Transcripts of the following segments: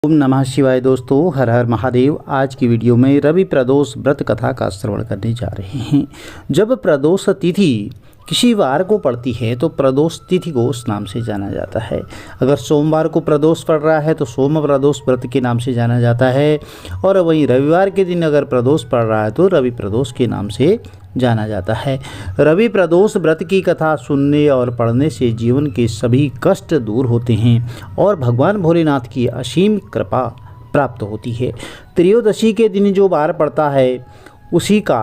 ओम नमः शिवाय। दोस्तों, हर हर महादेव। आज की वीडियो में रवि प्रदोष व्रत कथा का श्रवण करने जा रहे हैं। जब प्रदोष तिथि किसी वार को पड़ती है तो प्रदोष तिथि को उस नाम से जाना जाता है। अगर सोमवार को प्रदोष पड़ रहा है तो सोम प्रदोष व्रत के नाम से जाना जाता है, और वहीं रविवार के दिन अगर प्रदोष पड़ रहा है तो रवि प्रदोष के नाम से जाना जाता है। रवि प्रदोष व्रत की कथा सुनने और पढ़ने से जीवन के सभी कष्ट दूर होते हैं और भगवान भोलेनाथ की असीम कृपा प्राप्त होती है। त्रयोदशी के दिन जो वार पड़ता है उसी का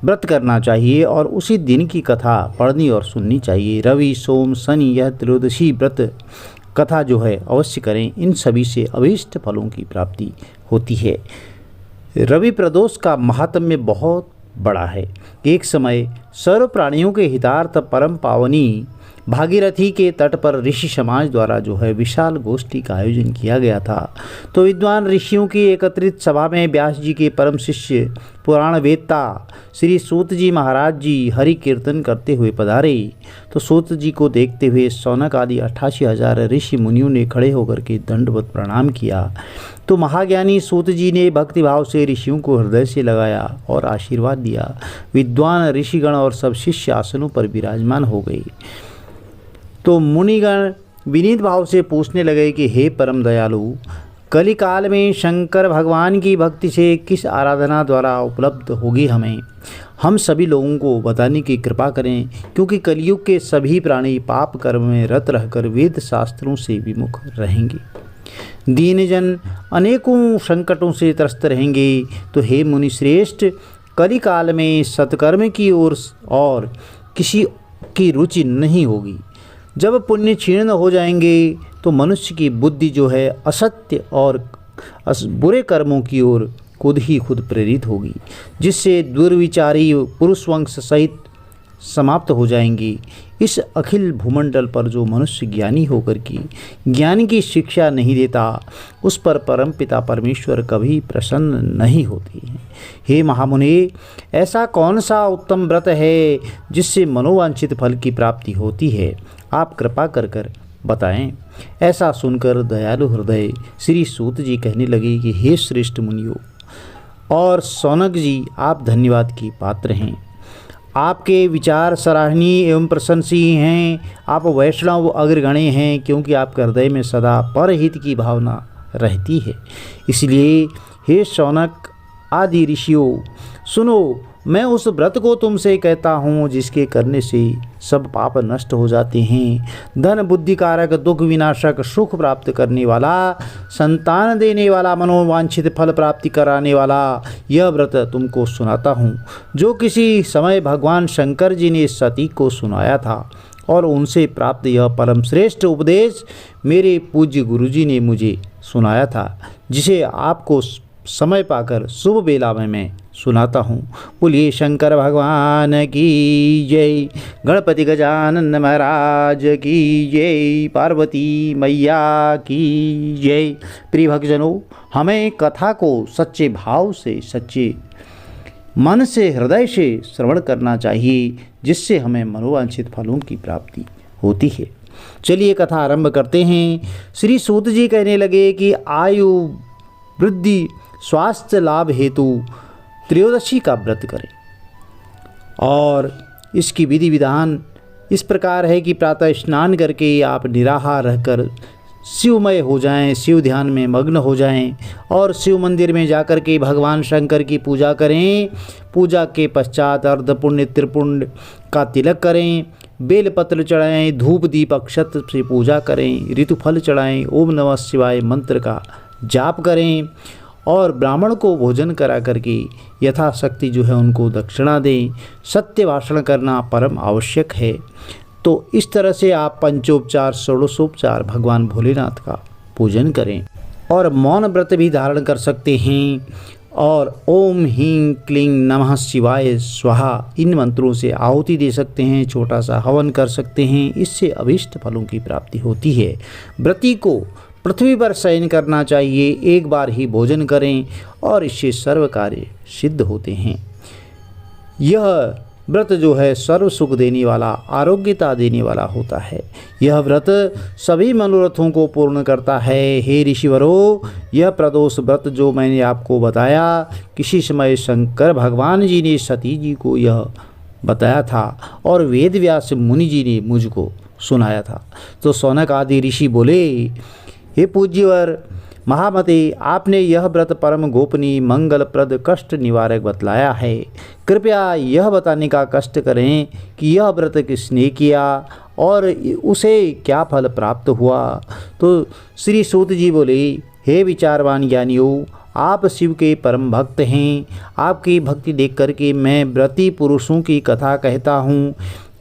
व्रत करना चाहिए और उसी दिन की कथा पढ़नी और सुननी चाहिए। रवि सोम शनि यह त्रयोदशी व्रत कथा जो है अवश्य करें। इन सभी से अभीष्ट फलों की प्राप्ति होती है। रवि प्रदोष का महात्म्य बहुत बड़ा है। एक समय सर्व प्राणियों के हितार्थ परम पावनी भागीरथी के तट पर ऋषि समाज द्वारा जो है विशाल गोष्ठी का आयोजन किया गया था। तो विद्वान ऋषियों की एकत्रित सभा में व्यास जी के परम शिष्य पुराण वेत्ता श्री सूत जी महाराज जी हरि कीर्तन करते हुए पधारे। तो सूत जी को देखते हुए शौनक आदि 88,000 ऋषि मुनियों ने खड़े होकर के दंडवत प्रणाम किया। तो महाज्ञानी सूत जी ने भक्तिभाव से ऋषियों को हृदय से लगाया और आशीर्वाद दिया। विद्वान ऋषिगण और सब शिष्य आसनों पर विराजमान हो गए। तो मुनिगण विनीत भाव से पूछने लगे कि हे परम दयालु, कलिकाल में शंकर भगवान की भक्ति से किस आराधना द्वारा उपलब्ध होगी हम सभी लोगों को बताने की कृपा करें, क्योंकि कलयुग के सभी प्राणी पाप कर्म में रत रहकर वेद शास्त्रों से विमुख रहेंगे। दीनजन अनेकों संकटों से त्रस्त रहेंगे। तो हे मुनि श्रेष्ठ, कलिकाल में सत्कर्म की ओर और किसी की रुचि नहीं होगी। जब पुण्य क्षीण हो जाएंगे तो मनुष्य की बुद्धि जो है असत्य और बुरे कर्मों की ओर खुद ही खुद प्रेरित होगी, जिससे दुर्विचारी पुरुष वंश सहित समाप्त हो जाएंगी। इस अखिल भूमंडल पर जो मनुष्य ज्ञानी होकर की ज्ञान की शिक्षा नहीं देता, उस पर परमपिता परमेश्वर कभी प्रसन्न नहीं होते हैं। हे महामुने, ऐसा कौन सा उत्तम व्रत है जिससे मनोवांछित फल की प्राप्ति होती है? आप कृपा कर बताएं। ऐसा सुनकर दयालु हृदय श्री सूत जी कहने लगे कि हे श्रेष्ठ मुनियों और शौनक जी, आप धन्यवाद की पात्र हैं। आपके विचार सराहनीय एवं प्रशंसनीय हैं। आप वैष्णव अग्रगण्य हैं, क्योंकि आपके हृदय में सदा परहित की भावना रहती है। इसलिए हे शौनक आदि ऋषियों, सुनो, मैं उस व्रत को तुमसे कहता हूँ जिसके करने से सब पाप नष्ट हो जाते हैं। धन बुद्धिकारक, दुख विनाशक, सुख प्राप्त करने वाला, संतान देने वाला, मनोवांछित फल प्राप्ति कराने वाला यह व्रत तुमको सुनाता हूँ, जो किसी समय भगवान शंकर जी ने सती को सुनाया था। और उनसे प्राप्त यह परम श्रेष्ठ उपदेश मेरे पूज्य गुरुजी ने मुझे सुनाया था, जिसे आपको समय पाकर शुभ बेला में मैं सुनाता हूँ। बोलिए शंकर भगवान की जय, गणपति गजानन महाराज की जय, पार्वती मैया की जय। प्रिय भक्तजनों, हमें कथा को सच्चे भाव से, सच्चे मन से, हृदय से श्रवण करना चाहिए, जिससे हमें मनोवांछित फलों की प्राप्ति होती है। चलिए कथा आरंभ करते हैं। श्री सूत जी कहने लगे कि आयु वृद्धि स्वास्थ्य लाभ हेतु त्रयोदशी का व्रत करें, और इसकी विधि विधान इस प्रकार है कि प्रातः स्नान करके आप निराहार रहकर शिवमय हो जाएं, शिव ध्यान में मग्न हो जाएं और शिव मंदिर में जाकर के भगवान शंकर की पूजा करें। पूजा के पश्चात अर्धपुण्य त्रिपुंड का तिलक करें, बेलपत्र चढ़ाएं, धूप दीप अक्षत से पूजा करें, ऋतुफल चढ़ाएं, ओम नमः शिवाय मंत्र का जाप करें और ब्राह्मण को भोजन करा करके यथाशक्ति जो है उनको दक्षिणा दें। सत्य भाषण करना परम आवश्यक है। तो इस तरह से आप पंचोपचार षोडशोपचार भगवान भोलेनाथ का पूजन करें और मौन व्रत भी धारण कर सकते हैं। और ओम ह्रीं क्लीं नमः शिवाय स्वाहा इन मंत्रों से आहुति दे सकते हैं, छोटा सा हवन कर सकते हैं। इससे अभीष्ट फलों की प्राप्ति होती है। व्रती को पृथ्वी पर शयन करना चाहिए, एक बार ही भोजन करें और इससे सर्व कार्य सिद्ध होते हैं। यह व्रत जो है सर्व सुख देने वाला, आरोग्यता देने वाला होता है। यह व्रत सभी मनोरथों को पूर्ण करता है। हे ऋषिवरों, यह प्रदोष व्रत जो मैंने आपको बताया, किसी समय शंकर भगवान जी ने सती जी को यह बताया था और वेद व्यास मुनि जी ने मुझको सुनाया था। तो शौनक आदि ऋषि बोले, हे पूज्यवर महामते, आपने यह व्रत परम गोपनीय, मंगलप्रद, कष्ट निवारक बतलाया है। कृपया यह बताने का कष्ट करें कि यह व्रत किसने किया और उसे क्या फल प्राप्त हुआ। तो श्री सूत जी बोले, हे विचारवान ज्ञानियों, आप शिव के परम भक्त हैं। आपकी भक्ति देख करके मैं व्रती पुरुषों की कथा कहता हूँ।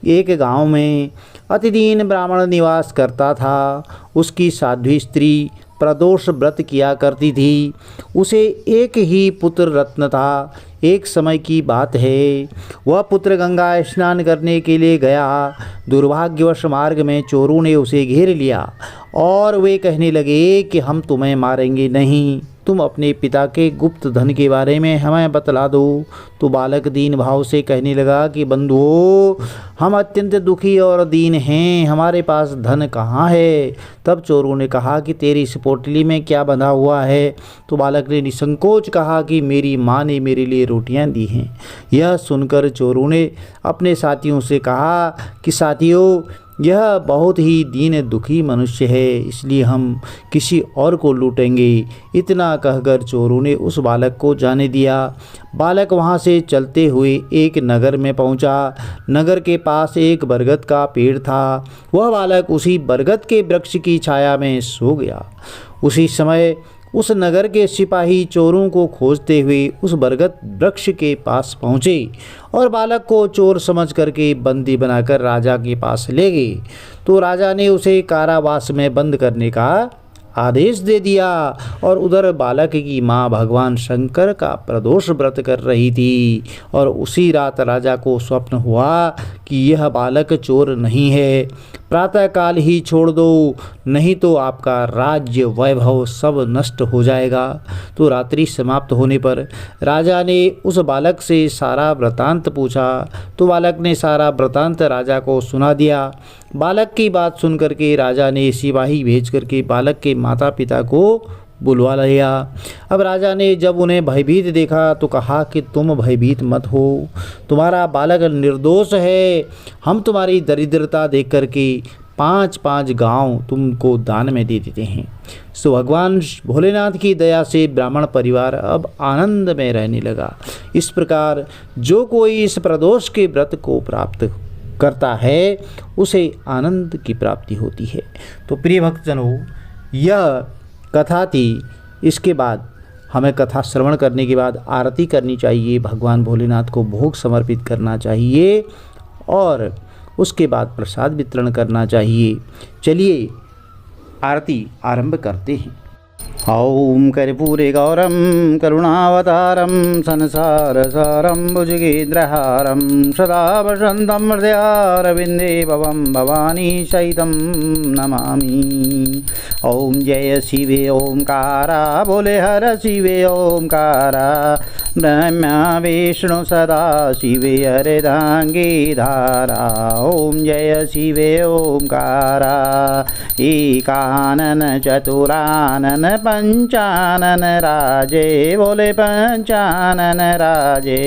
एक गांव में अतिदीन ब्राह्मण निवास करता था। उसकी साध्वी स्त्री प्रदोष व्रत किया करती थी। उसे एक ही पुत्र रत्न था। एक समय की बात है, वह पुत्र गंगा स्नान करने के लिए गया। दुर्भाग्यवश मार्ग में चोरों ने उसे घेर लिया और वे कहने लगे कि हम तुम्हें मारेंगे नहीं, तुम अपने पिता के गुप्त धन के बारे में हमें बतला दो। तो बालक दीन भाव से कहने लगा कि बंधुओं, हम अत्यंत दुखी और दीन हैं, हमारे पास धन कहाँ है। तब चोरों ने कहा कि तेरी इस पोटली में क्या बंधा हुआ है। तो बालक ने निसंकोच कहा कि मेरी माँ ने मेरे लिए रोटियां दी हैं। यह सुनकर चोरों ने अपने साथियों से कहा कि साथियों, यह बहुत ही दीन दुखी मनुष्य है, इसलिए हम किसी और को लूटेंगे। इतना कहकर चोरों ने उस बालक को जाने दिया। बालक वहाँ से चलते हुए एक नगर में पहुँचा। नगर के पास एक बरगद का पेड़ था। वह बालक उसी बरगद के वृक्ष की छाया में सो गया। उसी समय उस नगर के सिपाही चोरों को खोजते हुए उस बरगद वृक्ष के पास पहुँचे और बालक को चोर समझ करके बंदी बनाकर राजा के पास ले गए। तो राजा ने उसे कारावास में बंद करने का आदेश दे दिया और उधर बालक की माँ भगवान शंकर का प्रदोष व्रत कर रही थी। और उसी रात राजा को स्वप्न हुआ कि यह बालक चोर नहीं है, प्रातःकाल ही छोड़ दो, नहीं तो आपका राज्य वैभव सब नष्ट हो जाएगा। तो रात्रि समाप्त होने पर राजा ने उस बालक से सारा वृतांत पूछा। तो बालक ने सारा वृतांत राजा को सुना दिया। बालक की बात सुन करके राजा ने सिपाही भेज करके बालक के माता पिता को बुलवा लिया। अब राजा ने जब उन्हें भयभीत देखा तो कहा कि तुम भयभीत मत हो, तुम्हारा बालक निर्दोष है। हम तुम्हारी दरिद्रता देख करके 5-5 गांव तुमको दान में दे देते हैं। सो भगवान भोलेनाथ की दया से ब्राह्मण परिवार अब आनंद में रहने लगा। इस प्रकार जो कोई इस प्रदोष के व्रत को प्राप्त करता है उसे आनंद की प्राप्ति होती है। तो प्रिय भक्तजनों, यह कथा थी। इसके बाद हमें कथा श्रवण करने के बाद आरती करनी चाहिए, भगवान भोलेनाथ को भोग समर्पित करना चाहिए और उसके बाद प्रसाद वितरण करना चाहिए। चलिए आरती आरंभ करते हैं। ॐ कर्पूरे गौरं करुणावतारं संसारसारं भुजगेन्द्रहारं सदा वसन्तं हृदयारविन्दे भवं भवानी सहितं नमामि। ॐ जय शिवे ओंकारा, बोले हर शिवे ओंकारा, ब्रह्मा विष्णु सदा शिवे हरिदांगी धारा। ॐ जय शिवे ओंकारा, एकानन चतुरानन पंचानन राजे, बोले पंचानन राजे,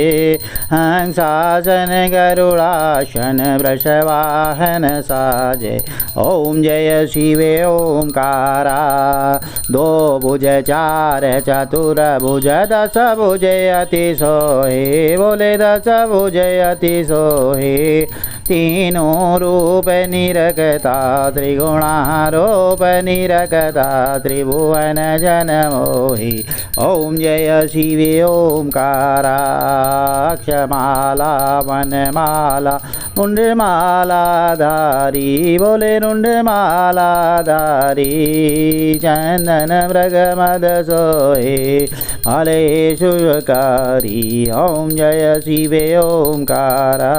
हंसासन गरुड़ासन वृषवाहन साजे। ओम जय शिवे ओंकारा, दो भुज चार चतुर भुज दस भुज अति सोहे, बोले दस भुज अति सोहे। तीनों रूप निरखता त्रिगुणारोप निरखता त्रिभुवन जन मोहि। ओम जय शिवे ओंकारा, अक्षमाला वनमाला मुंडमाला धारी, बोले मुंडमाला धारी, चंदन मृग मद सोहे हले शुभकारी। ओम जय शिवे ओंकारा,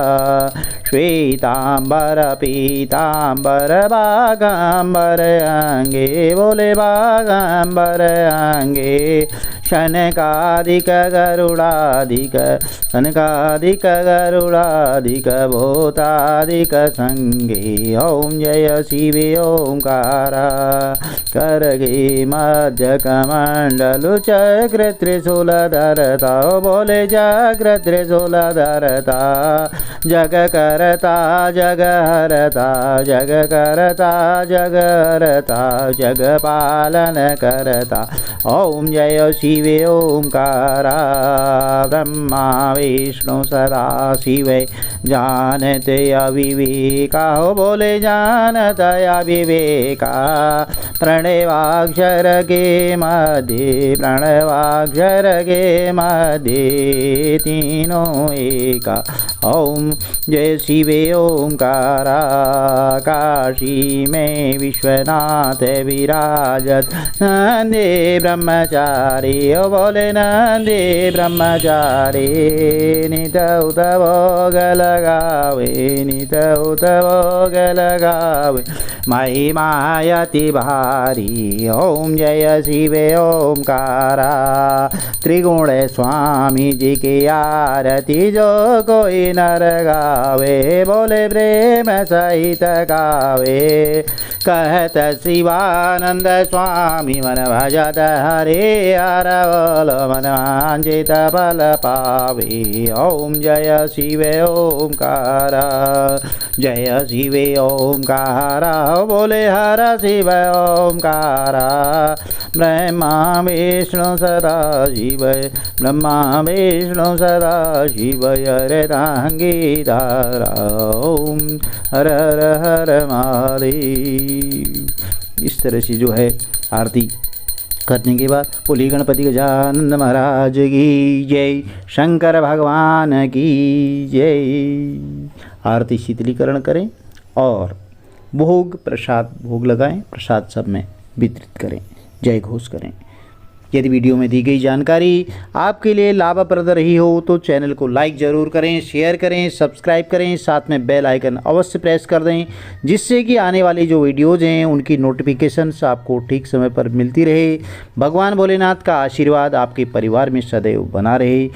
श्वेतांबर पीतांबर बागांबर अंगे, बोले बागांबर अंगे, शनकादिक गरुडादिक शनकादिक गरुडादिक भूतादिक संगे ओम जय शिवे ओंकार करगे मध्य कमंडलु चक्र त्रिशूलधरता बोले चक्र त्रिशूलधरता जग करता जग हरता जग करता जग हरता जग पालन करता ओम जय शिवे ओंकारा ब्रह्मा विष्णु सदा शिवे जानते अविवेका हो बोले जानता अविवेका प्रणवाक्षर के मध्य प्रणवाक्षर के मध्य तीनों एका ओम जय शिवे ओंकारा काशी में विश्वनाथ विराजत नंदे ब्रह्मचारी ओ बोले नंदे ब्रह्मचारी नित उत भोग लगावे नित उत भोग लगावे महिमायति भारी ओम जय शिवे ओंकारा त्रिगुण स्वामी जी की आरती जो कोई नर गावे बोले प्रेम सहित गावे कहत शिवानंद स्वामी मन भजत हरे हर बोल मन वांछित फल पावे ओम जय शिवे ओंकारा जय शिवे ओंकारा बोले हर शिव ओंकारा ब्रह्मा विष्णु सदा शिव ब्रह्मा विष्णु सदा शिव हरे धारा ओम हर हर हर महादेव। इस तरह से जो है आरती करने के बाद बोली गणपति गजानन महाराज की जय, शंकर भगवान की जय। आरती शीतलीकरण करें और भोग प्रसाद भोग लगाएं, प्रसाद सब में वितरित करें, जय घोष करें। यदि वीडियो में दी गई जानकारी आपके लिए लाभप्रद रही हो तो चैनल को लाइक ज़रूर करें, शेयर करें, सब्सक्राइब करें, साथ में बेल आइकन अवश्य प्रेस कर दें, जिससे कि आने वाली जो वीडियोज़ हैं उनकी नोटिफिकेशंस आपको ठीक समय पर मिलती रहे। भगवान भोलेनाथ का आशीर्वाद आपके परिवार में सदैव बना रहे।